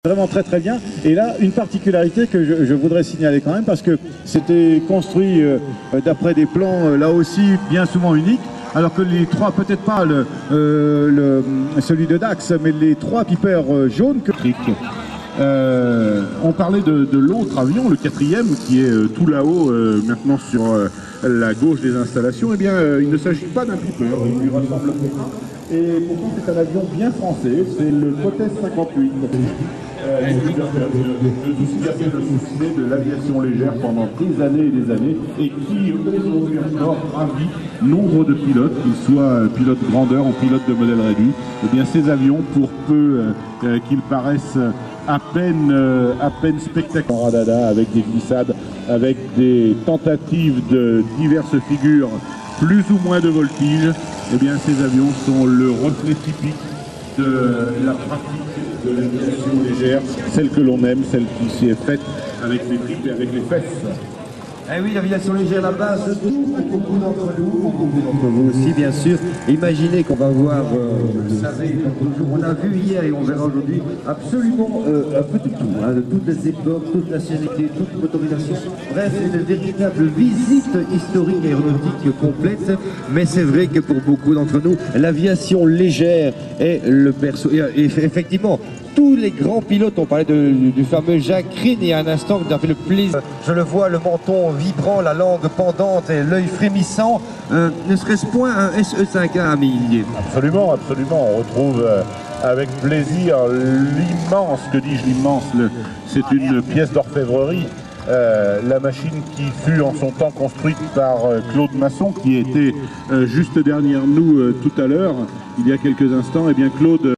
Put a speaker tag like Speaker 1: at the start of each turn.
Speaker 1: Vraiment très très bien. Et là, une particularité que je voudrais signaler quand même, parce que c'était construit d'après des plans là aussi bien souvent uniques, alors que les trois, peut-être pas celui de Dax, mais les trois Piper jaunes que...
Speaker 2: On parlait de l'autre avion, le quatrième, qui est tout là-haut, maintenant sur la gauche des installations. Eh bien, il ne s'agit pas d'un Piper, il lui ressemble beaucoup. Et pourtant, c'est un avion bien français, c'est le Cotes 58. Qui a fait le souci de l'aviation légère pendant des années et des années, et qui aujourd'hui encore ravit nombre de pilotes, qu'ils soient pilotes grandeur ou pilotes de modèle réduit. Eh bien, ces avions, pour peu qu'ils paraissent à peine spectaculaires, radada, avec des glissades, avec des tentatives de diverses figures, plus ou moins de voltige, eh bien, ces avions sont le reflet typique de la pratique de l'aviation légère, celle que l'on aime, celle qui s'y est faite avec les tripes et avec les fesses.
Speaker 3: Eh oui, l'aviation légère, la base de tout, pour beaucoup d'entre nous, pour beaucoup d'entre vous aussi, bien sûr. Imaginez qu'on va voir, vous savez, comme toujours, on a vu hier et on verra aujourd'hui absolument un peu de tout, hein, de toutes les époques, toute nationalité, toute motorisation. Bref, une véritable visite historique aéronautique complète. Mais c'est vrai que pour beaucoup d'entre nous, l'aviation légère est le perso. Et effectivement, tous les grands pilotes, on parlait du fameux Jacques Rine il y a un instant, qui a fait le plaisir. Je le vois, le menton vibrant, la langue pendante et l'œil frémissant. Ne serait-ce point un SE5A à Millier?
Speaker 2: Absolument, absolument. On retrouve avec plaisir l'immense, que dis-je l'immense, c'est une pièce d'orfèvrerie. La machine qui fut en son temps construite par Claude Masson, qui était juste derrière nous tout à l'heure, il y a quelques instants. Et bien Claude